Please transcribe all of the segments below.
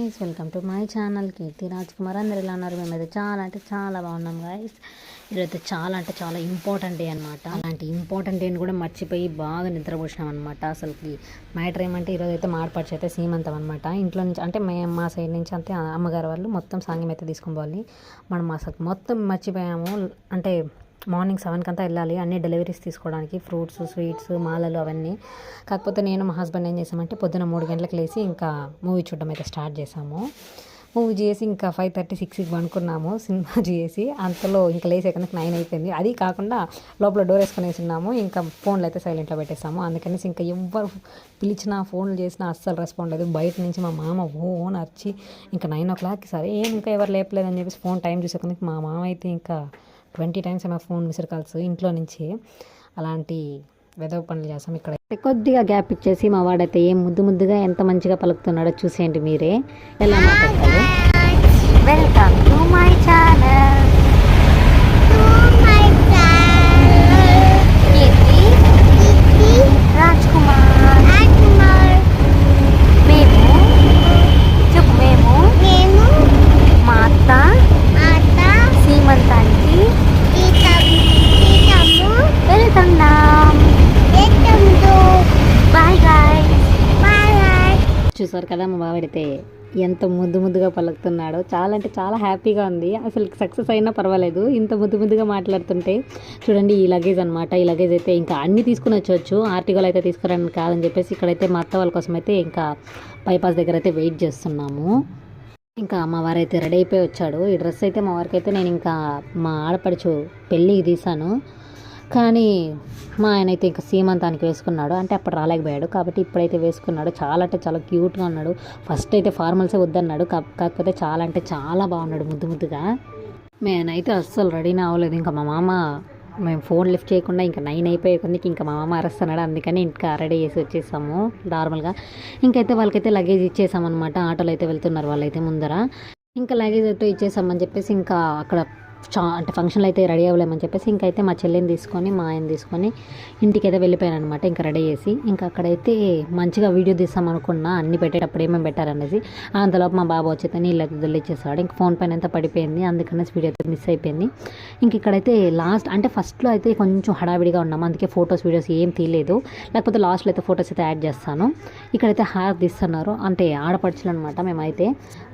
Guys, welcome to my channel Keerthi Raj Kumar. అందరు ఎలా ఉన్నారు? మేమైతే చాలా అంటే చాలా బాగున్నాం గాయ్స్. ఈరోజైతే చాలా అంటే చాలా ఇంపార్టెంట్ డే అనమాట. అలాంటి ఇంపార్టెంట్ డేని కూడా మర్చిపోయి బాగా నిద్రపోసినాం అనమాట. అసలుకి మ్యాటర్ ఏమంటే ఈరోజు అయితే మాడపడిచి అయితే సీమంతం అనమాట. ఇంట్లో నుంచి అంటే మేము మా సైడ్ నుంచి అంతే అమ్మగారు వాళ్ళు మొత్తం సాంగ్యం అయితే తీసుకొని పోవాలి. మనం అసలు మొత్తం మర్చిపోయాము. అంటే మార్నింగ్ 7కి అంతా వెళ్ళాలి అన్ని డెలివరీస్ తీసుకోవడానికి, ఫ్రూట్స్, స్వీట్స్, మాలలు అవన్నీ. కాకపోతే నేను మా హస్బెండ్ ఏం చేసామంటే పొద్దున 3 గంటలకు లేచి ఇంకా మూవీ చూడడం అయితే స్టార్ట్ చేసాము. మూవీ చేసి ఇంకా 5:30, 6కి పనుకున్నాము. సినిమా చేసి అంతలో ఇంకా లేసే కనుక 9 అయిపోయింది. అది కాకుండా లోపల డోర్ వేసుకొని వేసున్నాము. ఇంకా ఫోన్లు అయితే సైలెంట్లో పెట్టేసాము. అందుకనేసి ఇంకా ఎవరు పిలిచినా ఫోన్లు చేసినా అస్సలు రెస్పాండ్ లేదు. బయట నుంచి మా మామ ఓన్ వచ్చి ఇంకా 9 o'clockకి సరే ఇంకా ఎవరు లేపలేదని చెప్పేసి ఫోన్ టైం చూసేకొందుకు మా మామ అయితే ఇంకా 20 times ఏమో ఫోన్ మిస్డ్ కాల్స్ ఇంట్లో నుంచి. అలాంటి వెదవ పనులు చేస్తాం. ఇక్కడ కొద్దిగా గ్యాప్ ఇచ్చేసి మా వాడైతే ఏం ముద్దుగా ఎంత మంచిగా పలుకుతున్నాడో చూసేయండి మీరే ఎలా మాట్లాడతారు. Welcome to my channel. Raj Kumar. మేము మా అత్త సీమంతానికి వెళ్తున్నాం. Bye guys. చూసారు కదా మా బావడితే ఎంత ముద్దుగా పలుకుతున్నాడో. చాలా అంటే చాలా హ్యాపీగా ఉంది. అసలు సక్సెస్ అయినా పర్వాలేదు ఇంత ముద్దుగా మాట్లాడుతుంటే. చూడండి ఈ లగేజ్ అనమాట. ఈ లగేజ్ అయితే ఇంకా అన్నీ తీసుకుని వచ్చవచ్చు. ఆర్టికల్ అయితే తీసుకురాని కాదని చెప్పేసి ఇక్కడైతే మా అత్త వాళ్ళ కోసం అయితే ఇంకా బైపాస్ దగ్గర అయితే వెయిట్ చేస్తున్నాము. ఇంకా మా వారైతే రెడీ అయిపోయి వచ్చాడు. ఈ డ్రెస్ అయితే మా వారికి అయితే నేను ఇంకా మా ఆడపడుచు పెళ్ళికి తీసాను. కానీ మా ఆయన అయితే ఇంకా సీమంతానికి వేసుకున్నాడు. అంటే అప్పుడు రాలేకపోయాడు కాబట్టి ఇప్పుడైతే వేసుకున్నాడు. చాలా అంటే చాలా క్యూట్గా ఉన్నాడు. ఫస్ట్ అయితే ఫార్మల్సే వద్దన్నాడు. కాకపోతే చాలా అంటే చాలా బాగున్నాడు ముద్దుగా. నేనైతే అస్సలు రెడీనే అవ్వలేదు. ఇంకా మా మామ మేము ఫోన్ లిఫ్ట్ చేయకుండా ఇంకా 9 అయిపోయే కొద్దికి ఇంకా మా మామ అరుస్తున్నాడు. అందుకని ఇంకా రెడీ చేసి వచ్చేసాము నార్మల్గా. ఇంకైతే వాళ్ళకైతే లగేజ్ ఇచ్చేసామన్నమాట. ఆటోలో అయితే వెళ్తున్నారు వాళ్ళైతే ముందర. ఇంకా లగేజ్ అయితే ఇచ్చేసామని చెప్పేసి ఇంకా అక్కడ అంటే ఫంక్షన్లో అయితే రెడీ అవ్వలేమని చెప్పేసి ఇంకైతే మా చెల్లిని తీసుకొని మా ఆయన తీసుకొని ఇంటికైతే వెళ్ళిపోయాను అనమాట. ఇంకా రెడీ చేసి ఇంకా అక్కడైతే మంచిగా వీడియో తీస్తాం అనుకున్నా అన్ని పెట్టేటప్పుడు ఏమేమి పెట్టారనేసి. అంతలోపు మా బాబు వచ్చి నీళ్ళు అయితే దొల్లిచ్చేసాడు. ఇంక ఫోన్ పైన ఎంత పడిపోయింది. అందుకనేసి వీడియో అయితే మిస్ అయిపోయింది. ఇంక ఇక్కడైతే లాస్ట్ అంటే ఫస్ట్లో అయితే కొంచెం హడావిడిగా ఉన్నాము. అందుకే ఫొటోస్ వీడియోస్ ఏం తీయలేదు. లేకపోతే లాస్ట్లో అయితే ఫొటోస్ అయితే యాడ్ చేస్తాను. ఇక్కడైతే హారతి తీస్తున్నారు. అంటే ఆడపడుచులు అనమాట. మేమైతే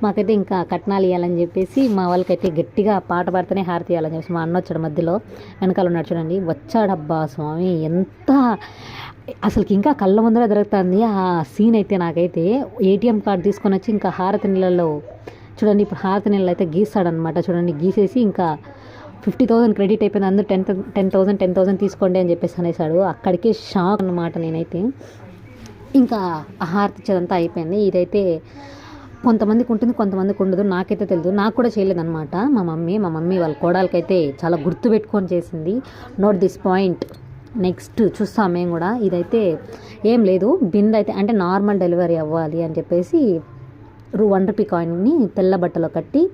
మాకైతే ఇంకా కట్నాలు ఇవ్వాలని చెప్పేసి మా వాళ్ళకైతే గట్టిగా పాట పాడితేనే హారతి ఇవ్వాలని చెప్పేసి మా అన్న వచ్చాడు మధ్యలో వెనకాల ఉన్నాడు చూడండి. వచ్చాడబ్బా స్వామి ఎంత అసలుకి ఇంకా కళ్ళ ముందర దొరుకుతుంది ఆ సీన్ అయితే. నాకైతే ATM కార్డు తీసుకొని వచ్చి ఇంకా హారతి నీళ్ళలో చూడండి. ఇప్పుడు హారతి నీళ్ళు అయితే గీస్తాడనమాట. చూడండి గీసేసి ఇంకా 50,000 క్రెడిట్ అయిపోయింది. అందరూ 10,000 తీసుకోండి అని చెప్పేసి అనేసాడు. అక్కడికే షాక్ అనమాట నేనైతే. ఇంకా హారతి ఇచ్చేదంతా అయిపోయింది. ఇదైతే కొంతమందికి ఉంటుంది కొంతమందికి ఉండదు. నాకైతే తెలియదు. నాకు కూడా చేయలేదన్నమాట మా మమ్మీ వాళ్ళ కోడలకైతే చాలా గుర్తుపెట్టుకొని చేసింది. Note this point. నెక్స్ట్ చూస్తాం మేము కూడా. ఇదైతే ఏం లేదు బిందె అయితే అంటే నార్మల్ డెలివరీ అవ్వాలి అని చెప్పేసి 1 రూపీ కాయిన్ని తెల్ల బట్టలో కట్టి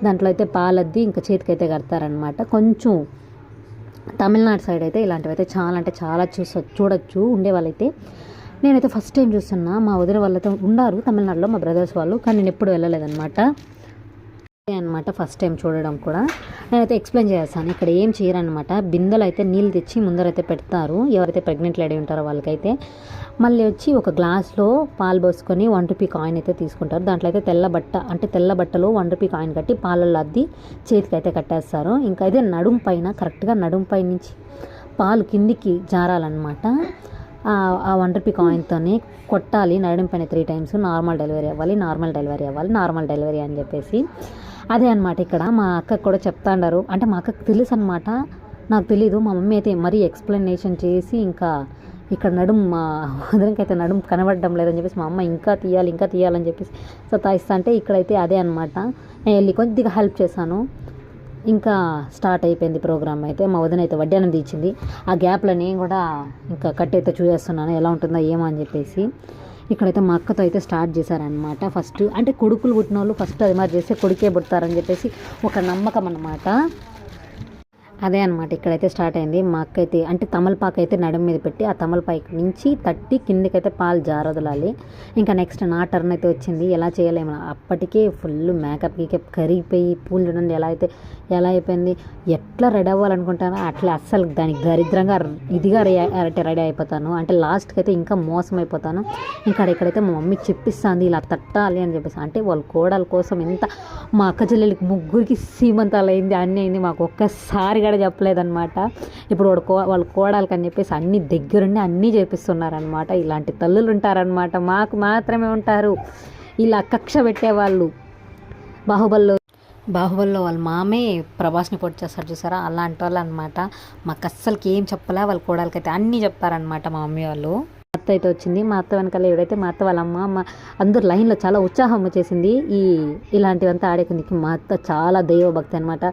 దాంట్లో అయితే పాలద్ది ఇంకా చేతికైతే కడతారనమాట. కొంచెం తమిళనాడు సైడ్ అయితే ఇలాంటివి అయితే చాలా అంటే చాలా చూడొచ్చు ఉండేవాళ్ళైతే. నేనైతే ఫస్ట్ టైం చూస్తున్నా. మా వదిన వాళ్ళతో ఉన్నారు తమిళనాడులో మా బ్రదర్స్ వాళ్ళు. కానీ నేను ఎప్పుడు వెళ్ళలేదన్నమాట. ఫస్ట్ టైం చూడడం కూడా. నేనైతే ఎక్స్ప్లెయిన్ చేస్తాను. ఇక్కడ ఏం చేయరనమాట. బిందెలు అయితే నీళ్ళు తెచ్చి ముందరైతే పెడతారు. ఎవరైతే ప్రెగ్నెంట్ లేడీ ఉంటారో వాళ్ళకైతే. మళ్ళీ వచ్చి ఒక గ్లాస్లో పాలు పోసుకొని 1 రూపీ కాయిన్ అయితే తీసుకుంటారు. దాంట్లో అయితే తెల్ల బట్టలో 1 రూపీ కాయిన్ కట్టి పాలల్లో అద్ది చేతికి అయితే కట్టేస్తారు. ఇంకా అయితే కరెక్ట్గా నడుం పై నుంచి పాలు కిందికి జారాలన్నమాట. ఆ 1 రూపీ కాయిన్తోనే కొట్టాలి నడుం పైన 3 times. నార్మల్ డెలివరీ అవ్వాలి అని చెప్పేసి. అదే అనమాట. ఇక్కడ మా అక్కకు కూడా చెప్తాండారు. అంటే మా అక్కకు తెలుసు అనమాట, నాకు తెలీదు. మా మమ్మీ అయితే మరీ ఎక్స్ప్లెనేషన్ చేసి ఇంకా ఇక్కడ మా వదినకైతే నడుం కనబడడం లేదని చెప్పేసి మా అమ్మ ఇంకా తీయాలని చెప్పేసి సతాయిస్తా అంటే ఇక్కడైతే అదే అనమాట. నేను వెళ్ళి కొద్దిగా హెల్ప్ చేశాను. ఇంకా స్టార్ట్ అయిపోయింది ప్రోగ్రామ్ అయితే. మా వదిన అయితే వడ్డానం తీయించింది. ఆ గ్యాప్లో నేను కూడా ఇంకా కట్ అయితే చూసేస్తున్నాను ఎలా ఉంటుందో ఏమో అని చెప్పేసి. ఇక్కడైతే మా అక్కతో అయితే స్టార్ట్ చేశారనమాట. ఫస్ట్ అంటే కొడుకులు పుట్టిన వాళ్ళు ఫస్ట్ అది మరి చేస్తే కొడుకే పుడతారని చెప్పేసి ఒక నమ్మకం అన్నమాట. అదే అనమాట ఇక్కడైతే స్టార్ట్ అయింది. మా అక్క అయితే అంటే తమలపాకు అయితే నడుము మీద పెట్టి ఆ తమలపాకు నుంచి తట్టి కిందికైతే పాలు జారొదలాలి. ఇంకా నెక్స్ట్ నా టర్న్ అయితే వచ్చింది. ఎలా చేయలేము, అప్పటికే ఫుల్ మేకప్ గీకప్ కరిగిపోయి పూలు చూడండి ఎలా అయిపోయింది. ఎట్లా రెడీ అవ్వాలనుకుంటానో అట్లా అస్సలు దానికి దరిద్రంగా ఇదిగా రెడీ అయిపోతాను. అంటే లాస్ట్కి అయితే ఇంకా మోసం అయిపోతాను. ఇంకా ఇక్కడైతే మా మమ్మీ చెప్పిస్తుంది ఇలా తట్టాలి అని చెప్పేసి. అంటే వాళ్ళ కోడల కోసం ఎంత మా అక్క చెల్లెలకి ముగ్గురికి సీమంతాలు అయింది, అన్నీ అయింది, మాకు ఒక్కసారి కూడా చెప్పలేదన్నమాట. ఇప్పుడు వాళ్ళ కోడలకి అని చెప్పేసి అన్ని దగ్గరుండి అన్నీ చేపిస్తున్నారనమాట. ఇలాంటి తల్లులు ఉంటారనమాట, మాకు మాత్రమే ఉంటారు ఇలా కక్ష పెట్టేవాళ్ళు. బాహుబలిలో వాళ్ళ మామే ప్రభాస్ని పొడి చేస్తారు చూసారా, అలాంటి వాళ్ళు అనమాట. మాకు అస్సలకి ఏం చెప్పలే, వాళ్ళ కోడలకైతే అన్నీ చెప్తారనమాట మా మమ్మీ వాళ్ళు. మా అత్త అయితే వచ్చింది. మా అత్త వెనకాల ఎవడైతే మా అత్త వాళ్ళ అమ్మ అందరు లైన్లో చాలా ఉత్సాహం వచ్చేసింది ఇలాంటివంతా ఆడేకుందికి. మా అత్త చాలా దైవభక్తి అనమాట,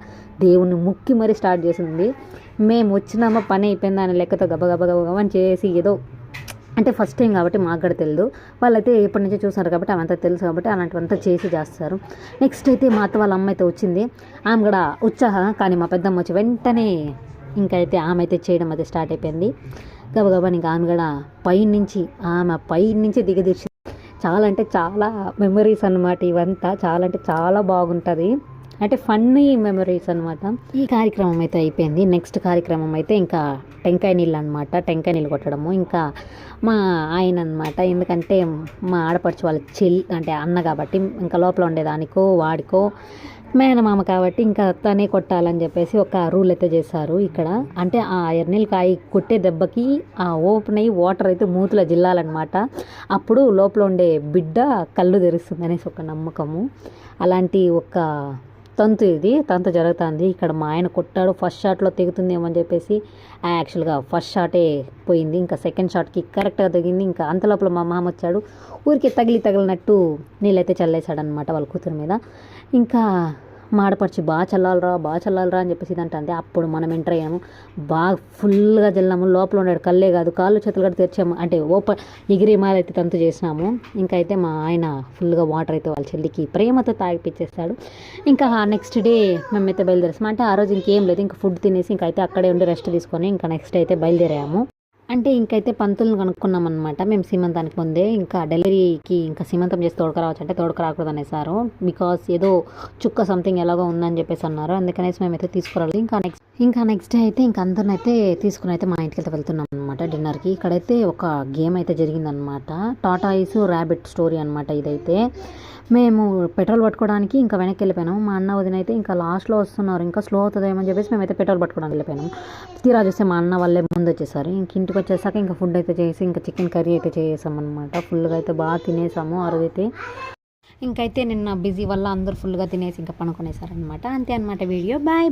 దేవుణ్ణి ముక్కి మరీ స్టార్ట్ చేసింది. మేము వచ్చినామా పని అయిపోయింది అని లెక్కతో గబగబని చేసి ఏదో అంటే ఫస్ట్ టైం కాబట్టి మాకు కూడా తెలియదు, వాళ్ళైతే ఎప్పటి నుంచో చూస్తున్నారు కాబట్టి అవంతా తెలుసు కాబట్టి అలాంటివంతా చేస్తారు. నెక్స్ట్ అయితే మా అత్త వాళ్ళ అమ్మ అయితే వచ్చింది. ఆమె కూడా ఉత్సాహం, కానీ మా పెద్దమ్మ వచ్చి వెంటనే ఇంకైతే ఆమె అయితే చేయడం అయితే స్టార్ట్ అయిపోయింది. గబగబా ఇంకా ఆమె కూడా పైనుంచి దిగదీర్చి చాలా అంటే చాలా మెమరీస్ అనమాట ఇవంతా. చాలా అంటే చాలా బాగుంటుంది, అంటే ఫన్నీ మెమరీస్ అనమాట. ఈ కార్యక్రమం అయితే అయిపోయింది. నెక్స్ట్ కార్యక్రమం అయితే ఇంకా టెంకాయ నీళ్ళు అనమాట, టెంకాయ నీళ్ళు కొట్టడము. ఇంకా మా ఆయన అనమాట, ఎందుకంటే మా ఆడపడుచు వాళ్ళ అంటే అన్న కాబట్టి, ఇంకా లోపల ఉండేదానికో వాడికో మేనమామ కాబట్టి ఇంకా తనే కొట్టాలని చెప్పేసి ఒక రూల్ అయితే చేశారు ఇక్కడ. అంటే ఆ ఎర్నీళ్ళు కాయ కొట్టే దెబ్బకి ఆ ఓపెన్ అయ్యి వాటర్ అయితే మూతులో జిల్లాలన్నమాట. అప్పుడు లోపల ఉండే బిడ్డ కళ్ళు తెరుస్తుంది అనేసి ఒక నమ్మకము. అలాంటి ఒక తంతు జరుగుతుంది ఇక్కడ. మా ఆయన కొట్టాడు, ఫస్ట్ షాట్లో తెగుతుందేమో అని చెప్పేసి యాక్చువల్గా ఫస్ట్ షాటే పోయింది. ఇంకా సెకండ్ షాట్కి కరెక్ట్గా తగింది. ఇంకా అంతలోపల మా మామ వచ్చాడు, ఊరికి తగిలినట్టు నీళ్ళైతే చల్లేశాడనమాట వాళ్ళ కూతురు మీద. ఇంకా మాడపరిచి బాగా చల్లాలరా అని చెప్పేసి ఇదంటే అప్పుడు మనం ఎంటర్ అయ్యాము. బాగా ఫుల్గా చల్లాము. లోపల ఉన్నాడు కళ్ళే కాదు కాళ్ళు చేతులు కూడా తెరిచాము, అంటే ఎగిరి మాదైతే తంతు చేసినాము. ఇంకా అయితే మా ఆయన ఫుల్గా వాటర్ అయితే వాళ్ళ చెల్లికి ప్రేమతో తాగిపించేస్తాడు. ఇంకా నెక్స్ట్ డే మేమైతే బయలుదేరేసాము. అంటే ఆ రోజు ఇంకేం లేదు, ఇంకా ఫుడ్ తినేసి ఇంకైతే అక్కడే ఉండి రెస్ట్ తీసుకొని ఇంకా నెక్స్ట్ అయితే బయలుదేరాము. అంటే ఇంకైతే పంతులను కనుక్కున్నాం అనమాట మేము సీమంతానికి ముందే. ఇంకా డెలివరీకి ఇంకా సీమంతం చేసి తోడుకురావచ్చు అంటే తోడుకురాకూడదు అనేసారు, బికాస్ ఏదో చుక్క సంథింగ్ ఎలాగో ఉందని చెప్పేసి అన్నారు. అందుకనేసి మేమైతే తీసుకురావాలి. ఇంకా నెక్స్ట్ డే అయితే ఇంకా అందరిని అయితే తీసుకుని అయితే మా ఇంటికి అయితే వెళ్తున్నాం అనమాట డిన్నర్కి. ఇక్కడైతే ఒక గేమ్ అయితే జరిగిందనమాట, టాటాయిస్ ర్యాబిట్ స్టోరీ అనమాట. ఇదైతే మేము పెట్రోల్ పట్టుకోవడానికి ఇంకా వెనక్కి వెళ్ళిపోయినాము. మా అన్న వదిన అయితే ఇంకా లాస్ట్లో వస్తున్నారు, ఇంకా స్లో అవుతుందేమో అని చెప్పేసి మేమైతే పెట్రోల్ పట్టుకోవడానికి వెళ్ళిపోయినాము. తీరా చూస్తే మా అన్న వాళ్ళే ముందు వచ్చేసారు. ఇంక ఇంటికి వచ్చేసాక ఇంకా ఫుడ్ అయితే చేసి ఇంకా చికెన్ కర్రీ అయితే చేసామన్నమాట. ఫుల్గా అయితే బాగా తినేసాము ఆ రోజైతే. ఇంకైతే నిన్న బిజీ వల్ల అందరూ ఫుల్గా తినేసి ఇంకా పనుకునేసారనమాట. అంతే అనమాట వీడియో. బాయ్.